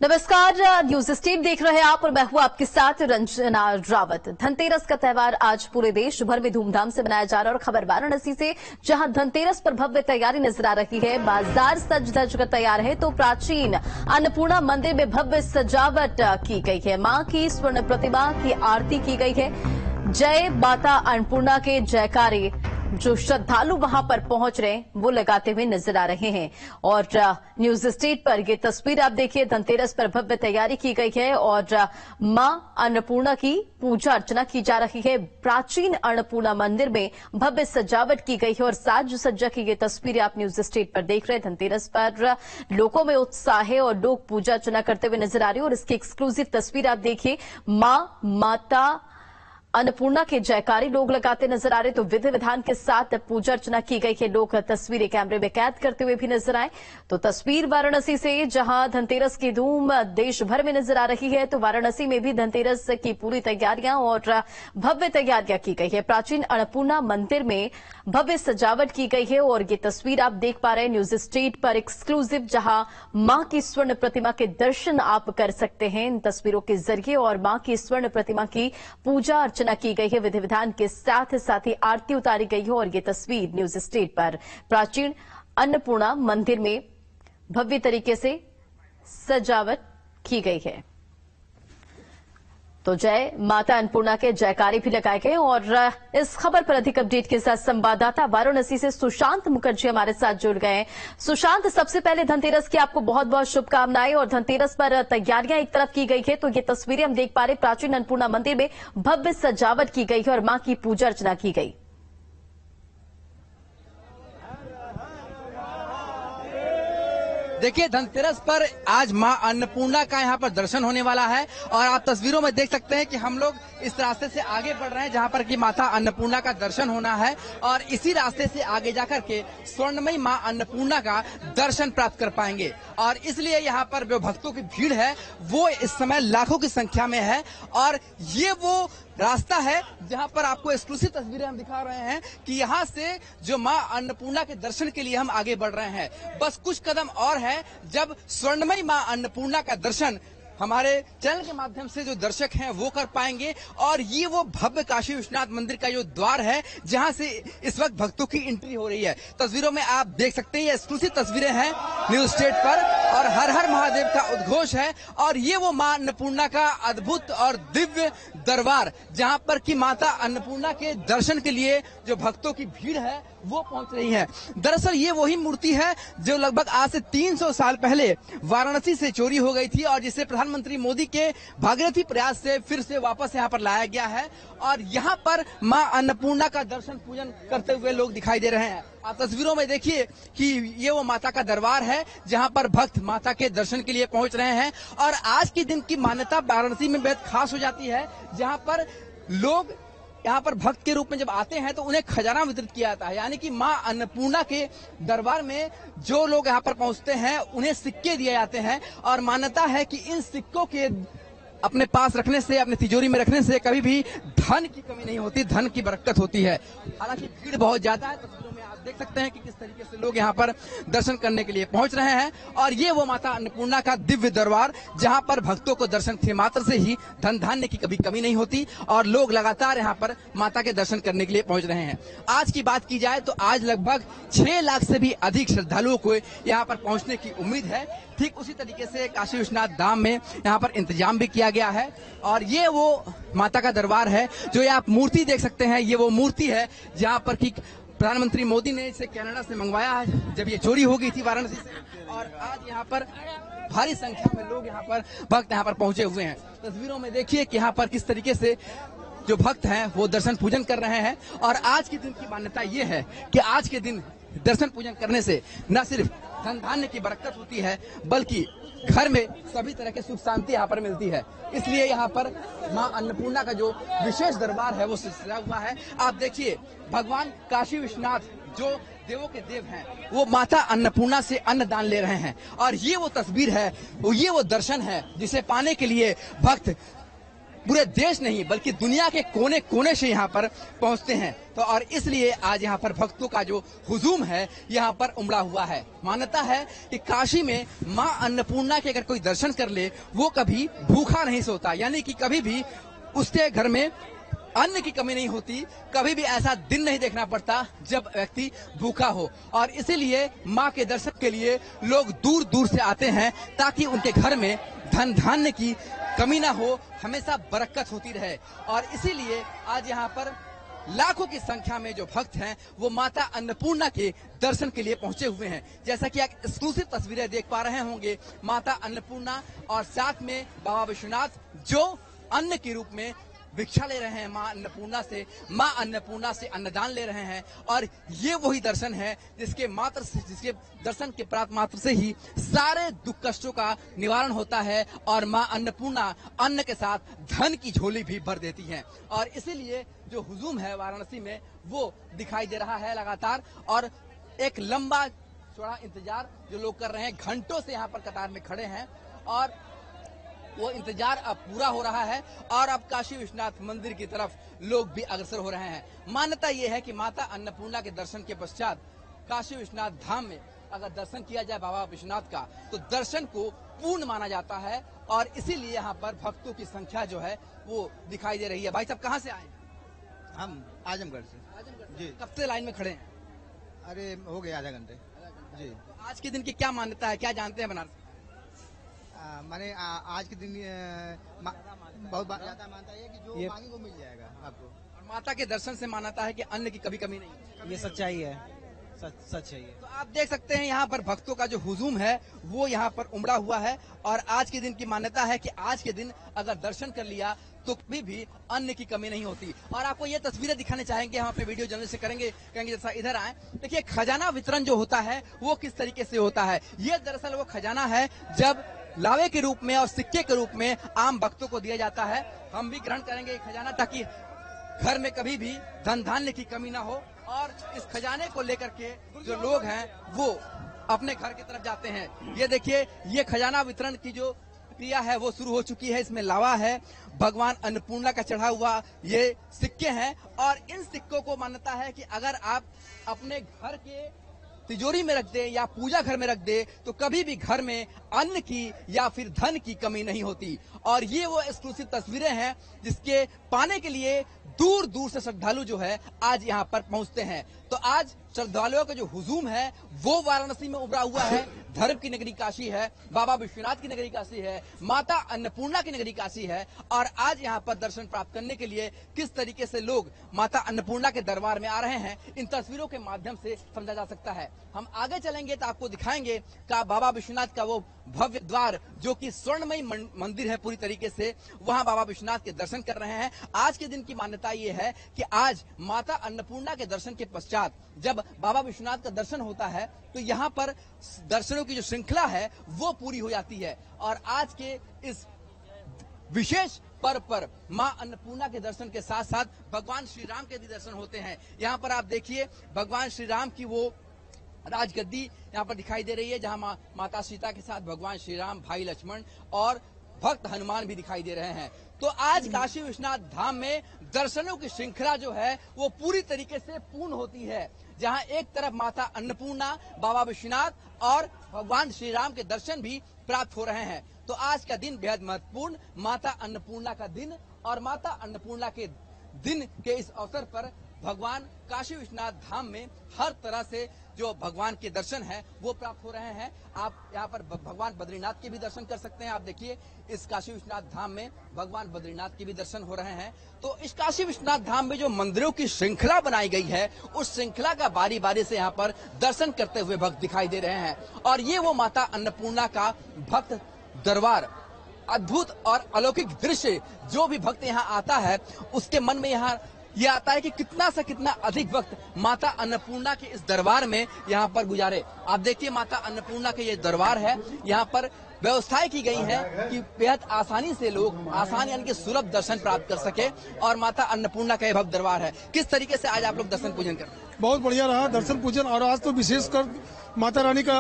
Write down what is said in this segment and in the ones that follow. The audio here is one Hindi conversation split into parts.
नमस्कार, न्यूज स्टेट देख रहे हैं आप और मैं हूं आपके साथ रंजना रावत। धनतेरस का त्योहार आज पूरे देश भर में धूमधाम से मनाया जा रहा है और खबर वाराणसी से, जहां धनतेरस पर भव्य तैयारी नजर आ रही है। बाजार सज धज कर तैयार है तो प्राचीन अन्नपूर्णा मंदिर में भव्य सजावट की गई है। मां की स्वर्ण प्रतिमा की आरती की गई है। जय माता अन्नपूर्णा के जयकारे जो श्रद्धालु वहां पर पहुंच रहे हैं वो लगाते हुए नजर आ रहे हैं। और न्यूज स्टेट पर ये तस्वीर आप देखिए, धनतेरस पर भव्य तैयारी की गई है और मां अन्नपूर्णा की पूजा अर्चना की जा रही है। प्राचीन अन्नपूर्णा मंदिर में भव्य सजावट की गई है और साज सज्जा की ये तस्वीरें आप न्यूज स्टेट पर देख रहे हैं। धनतेरस पर लोगों में उत्साह है और लोग पूजा अर्चना करते हुए नजर आ रहे हैं और इसकी एक्सक्लूसिव तस्वीर आप देखिए। माता अन्नपूर्णा के जयकारे लोग लगाते नजर आ रहे, तो विधि विधान के साथ पूजा अर्चना की गई है। लोग तस्वीरें कैमरे में कैद करते हुए भी नजर आए। तो तस्वीर वाराणसी से, जहां धनतेरस की धूम देश भर में नजर आ रही है, तो वाराणसी में भी धनतेरस की पूरी तैयारियां और भव्य तैयारियां की गई है। प्राचीन अन्नपूर्णा मंदिर में भव्य सजावट की गई है और ये तस्वीर आप देख पा रहे हैं न्यूज स्टेट पर एक्सक्लूसिव, जहां मां की स्वर्ण प्रतिमा के दर्शन आप कर सकते हैं इन तस्वीरों के जरिए। और मां की स्वर्ण प्रतिमा की पूजा अर्चना की गई है, विधि विधान के साथ ही आरती उतारी गई है। और ये तस्वीर न्यूज स्टेट पर प्राचीन अन्नपूर्णा मंदिर में भव्य तरीके से सजावट की गई है। तो जय माता अन्नपूर्णा के जयकारे भी लगाए गए। और इस खबर पर अधिक अपडेट के साथ संवाददाता वाराणसी से सुशांत मुखर्जी हमारे साथ जुड़ गए हैं। सुशांत, सबसे पहले धनतेरस की आपको बहुत बहुत शुभकामनाएं। और धनतेरस पर तैयारियां एक तरफ की गई है, तो ये तस्वीरें हम देख पा रहे, प्राचीन अन्नपूर्णा मंदिर में भव्य सजावट की गई है और मां की पूजा अर्चना की गई। देखिए, धनतेरस पर आज मां अन्नपूर्णा का यहाँ पर दर्शन होने वाला है और आप तस्वीरों में देख सकते हैं कि हम लोग इस रास्ते से आगे बढ़ रहे हैं जहाँ पर कि माता अन्नपूर्णा का दर्शन होना है। और इसी रास्ते से आगे जाकर के स्वर्णमयी मां अन्नपूर्णा का दर्शन प्राप्त कर पाएंगे। और इसलिए यहाँ पर जो भक्तों की भीड़ है वो इस समय लाखों की संख्या में है। और ये वो रास्ता है जहां पर आपको एक्सक्लूसिव तस्वीरें हम दिखा रहे हैं कि यहां से जो मां अन्नपूर्णा के दर्शन के लिए हम आगे बढ़ रहे हैं। बस कुछ कदम और है जब स्वर्णमयी मां अन्नपूर्णा का दर्शन हमारे चैनल के माध्यम से जो दर्शक हैं वो कर पाएंगे। और ये वो भव्य काशी विश्वनाथ मंदिर का जो द्वार है जहां से इस वक्त भक्तों की एंट्री हो रही है। तस्वीरों में आप देख सकते हैं, ये एक्सक्लूसिव तस्वीरें हैं न्यूज स्टेट पर। और हर हर महादेव का उद्घोष है। और ये वो मां अन्नपूर्णा का अद्भुत और दिव्य दरबार जहां पर कि माता अन्नपूर्णा के दर्शन के लिए जो भक्तों की भीड़ है वो पहुंच रही है। दरअसल ये वही मूर्ति है जो लगभग आज से 300 साल पहले वाराणसी से चोरी हो गई थी और जिसे प्रधानमंत्री मोदी के भागीरथी प्रयास से फिर से वापस यहाँ पर लाया गया है। और यहाँ पर मां अन्नपूर्णा का दर्शन पूजन करते हुए लोग दिखाई दे रहे हैं। आप तस्वीरों में देखिए कि ये वो माता का दरबार है जहाँ पर भक्त माता के दर्शन के लिए पहुंच रहे हैं। और आज के दिन की मान्यता वाराणसी में बेहद खास हो जाती है, जहाँ पर लोग यहाँ पर भक्त के रूप में जब आते हैं तो उन्हें खजाना वितरित किया जाता है। यानी कि मां अन्नपूर्णा के दरबार में जो लोग यहाँ पर पहुंचते हैं उन्हें सिक्के दिए जाते हैं। और मान्यता है कि इन सिक्कों के अपने पास रखने से, अपने तिजोरी में रखने से कभी भी धन की कमी नहीं होती, धन की बरकत होती है। हालांकि भीड़ बहुत ज्यादा है, तस्वीरों में आप देख सकते हैं कि किस तरीके से लोग यहाँ पर दर्शन करने के लिए पहुंच रहे हैं। और ये वो माता अन्नपूर्णा का दिव्य दरबार जहाँ पर भक्तों को दर्शन के मात्र से ही धन धान्य की कभी कमी नहीं होती और लोग लगातार यहाँ पर माता के दर्शन करने के लिए पहुंच रहे हैं। आज की बात की जाए तो आज लगभग 6 लाख से भी अधिक श्रद्धालुओं को यहाँ पर पहुंचने की उम्मीद है। ठीक उसी तरीके से काशी विश्वनाथ धाम में यहाँ पर इंतजाम भी किया गया है। और ये वो माता का दरबार है जो ये आप मूर्ति देख सकते हैं। ये वो मूर्ति है जहाँ पर कि प्रधानमंत्री मोदी ने इसे कनाडा से मंगवाया है जब ये चोरी हो गई थी वाराणसी से। और आज यहाँ पर भारी संख्या में लोग यहाँ पर भक्त यहाँ पर पहुंचे हुए हैं। तस्वीरों में देखिए कि यहाँ पर किस तरीके से जो भक्त हैं वो दर्शन पूजन कर रहे हैं। और आज के दिन की मान्यता ये है कि आज के दिन दर्शन पूजन करने से न सिर्फ धन धान्य की बरकत होती है बल्कि घर में सभी तरह के सुख शांति यहाँ पर मिलती है। इसलिए यहाँ पर मां अन्नपूर्णा का जो विशेष दरबार है वो सजा हुआ है। आप देखिए, भगवान काशी विश्वनाथ जो देवों के देव हैं वो माता अन्नपूर्णा से अन्न दान ले रहे हैं। और ये वो तस्वीर है, ये वो दर्शन है जिसे पाने के लिए भक्त पूरे देश नहीं बल्कि दुनिया के कोने कोने से यहाँ पर पहुंचते हैं। तो और इसलिए आज यहाँ पर भक्तों का जो हुजूम है यहाँ पर उमड़ा हुआ है। मान्यता है कि काशी में मां अन्नपूर्णा के अगर कोई दर्शन कर ले वो कभी भूखा नहीं सोता, यानी कि कभी भी उसके घर में अन्न की कमी नहीं होती, कभी भी ऐसा दिन नहीं देखना पड़ता जब व्यक्ति भूखा हो। और इसीलिए मां के दर्शन के लिए लोग दूर दूर से आते हैं ताकि उनके घर में धन धान्य की कमी ना हो, हमेशा बरकत होती रहे। और इसीलिए आज यहाँ पर लाखों की संख्या में जो भक्त हैं वो माता अन्नपूर्णा के दर्शन के लिए पहुंचे हुए हैं। जैसा कि आप एक्सक्लूसिव तस्वीरें देख पा रहे होंगे, माता अन्नपूर्णा और साथ में बाबा विश्वनाथ जो अन्न के रूप में भिक्षा ले रहे हैं मां अन्नपूर्णा से अन्नदान ले रहे हैं। और ये वही दर्शन है जिसके दर्शन के प्राप्त मात्र से ही सारे दुख कष्टों का निवारण होता है और मां अन्नपूर्णा अन्न के साथ धन की झोली भी भर देती हैं। और इसीलिए जो हुजूम है वाराणसी में वो दिखाई दे रहा है लगातार, और एक लंबा चौड़ा इंतजार जो लोग कर रहे हैं, घंटों से यहाँ पर कतार में खड़े हैं और वो इंतजार अब पूरा हो रहा है और अब काशी विश्वनाथ मंदिर की तरफ लोग भी अग्रसर हो रहे हैं। मान्यता ये है कि माता अन्नपूर्णा के दर्शन के पश्चात काशी विश्वनाथ धाम में अगर दर्शन किया जाए बाबा विश्वनाथ का तो दर्शन को पूर्ण माना जाता है और इसीलिए यहाँ पर भक्तों की संख्या जो है वो दिखाई दे रही है। भाई साहब कहाँ से आए? हम आजमगढ़ से। जी। कब से लाइन में खड़े हैं? अरे हो गए आधा घंटे। जी। तो आज के दिन की क्या मान्यता है, क्या जानते हैं बनारस? मैंने आज के दिन बहुत ज्यादा मानता है कि जो मांगे वो मिल जाएगा आपको। और माता के दर्शन से मान्यता है कि अन्न की कभी कमी नहीं। ये सच्चाई है, सच है ये। तो आप देख सकते हैं यहाँ पर भक्तों का जो हुजूम है वो यहाँ पर उमड़ा हुआ है और आज के दिन की मान्यता है कि आज के दिन अगर दर्शन कर लिया तो कभी भी अन्न की कमी नहीं होती। और आपको ये तस्वीरें दिखाने चाहेंगे, हम अपने वीडियो जर्नल से कहेंगे जैसा इधर आए। देखिए खजाना वितरण जो होता है वो किस तरीके से होता है। ये दरअसल वो खजाना है जब लावे के रूप में और सिक्के के रूप में आम भक्तों को दिया जाता है। हम भी ग्रहण करेंगे ये खजाना ताकि घर में कभी भी धन धान्य की कमी ना हो। और इस खजाने को लेकर के जो लोग हैं वो अपने घर की तरफ जाते हैं। ये देखिए ये खजाना वितरण की जो क्रिया है वो शुरू हो चुकी है। इसमें लावा है, भगवान अन्नपूर्णा का चढ़ा हुआ ये सिक्के हैं और इन सिक्कों को मान्यता है कि अगर आप अपने घर के तिजोरी में रख दे या पूजा घर में रख दे तो कभी भी घर में अन्न की या फिर धन की कमी नहीं होती। और ये वो एक्सक्लूसिव तस्वीरें हैं जिसके पाने के लिए दूर दूर से श्रद्धालु जो है आज यहाँ पर पहुंचते हैं। तो आज श्रद्धालुओं का जो हुजूम है वो वाराणसी में उभरा हुआ है। धर्म की नगरी काशी है, बाबा विश्वनाथ की नगरी काशी है, माता अन्नपूर्णा की नगरी काशी है। और आज यहाँ पर दर्शन प्राप्त करने के लिए किस तरीके से लोग माता अन्नपूर्णा के दरबार में आ रहे हैं इन तस्वीरों के माध्यम से समझा जा सकता है। हम आगे चलेंगे तो आपको दिखाएंगे का बाबा विश्वनाथ का वो भव्य द्वार जो कि स्वर्णमयी मंदिर है पूरी तरीके से, वहां बाबा विश्वनाथ के दर्शन कर रहे हैं। आज के दिन की मान्यता ये है कि आज माता अन्नपूर्णा के दर्शन के पश्चात जब बाबा विश्वनाथ का दर्शन होता है तो यहाँ पर दर्शनों की जो श्रृंखला है वो पूरी हो जाती है। और आज के इस विशेष पर्व पर मां अन्नपूर्णा के दर्शन के साथ साथ भगवान श्री राम के भी दर्शन होते हैं। यहाँ पर आप देखिए भगवान श्री राम की वो राजगद्दी यहाँ पर दिखाई दे रही है जहाँ माता सीता के साथ भगवान श्री राम, भाई लक्ष्मण और भक्त हनुमान भी दिखाई दे रहे हैं। तो आज काशी विश्वनाथ धाम में दर्शनों की श्रृंखला जो है वो पूरी तरीके से पूर्ण होती है, जहां एक तरफ माता अन्नपूर्णा, बाबा विश्वनाथ और भगवान श्री राम के दर्शन भी प्राप्त हो रहे हैं। तो आज का दिन बेहद महत्वपूर्ण माता अन्नपूर्णा का दिन और माता अन्नपूर्णा के दिन के इस अवसर पर भगवान काशी विश्वनाथ धाम में हर तरह से जो भगवान के दर्शन हैं वो प्राप्त हो रहे हैं। आप यहाँ पर भगवान बद्रीनाथ के भी दर्शन कर सकते हैं। आप देखिए इस काशी विश्वनाथ धाम में भगवान बद्रीनाथ के भी दर्शन हो रहे हैं। तो इस काशी विश्वनाथ धाम में जो मंदिरों की श्रृंखला बनाई गई है उस श्रृंखला का बारी बारी से यहाँ पर दर्शन करते हुए भक्त दिखाई दे रहे हैं। और ये वो माता अन्नपूर्णा का भक्त दरबार, अद्भुत और अलौकिक दृश्य, जो भी भक्त यहाँ आता है उसके मन में यहाँ ये आता है कि कितना से कितना अधिक वक्त माता अन्नपूर्णा के इस दरबार में यहाँ पर गुजारे। आप देखिए माता अन्नपूर्णा के ये दरबार है, यहाँ पर व्यवस्थाएं की गई है कि बेहद आसानी से लोग आसान यानी कि सुलभ दर्शन प्राप्त कर सके। और माता अन्नपूर्णा का ये भव्य दरबार है। किस तरीके से आज आप लोग दर्शन पूजन कर? बहुत बढ़िया रहा दर्शन पूजन। और आज तो विशेषकर माता रानी का,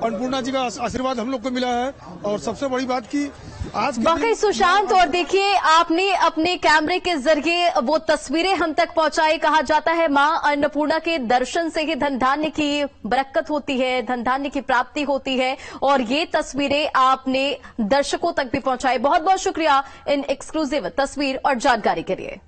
अन्नपूर्णा जी का आशीर्वाद हम लोग को मिला है। और सबसे बड़ी बात की आज के वाकई दिन सुशांत, और देखिए आपने अपने कैमरे के जरिए वो तस्वीरें हम तक पहुंचाई। कहा जाता है मां अन्नपूर्णा के दर्शन से ही धन धान्य की बरकत होती है, धन धान्य की प्राप्ति होती है, और ये तस्वीरें आपने दर्शकों तक भी पहुंचाई। बहुत बहुत शुक्रिया इन एक्सक्लूसिव तस्वीर और जानकारी के लिए।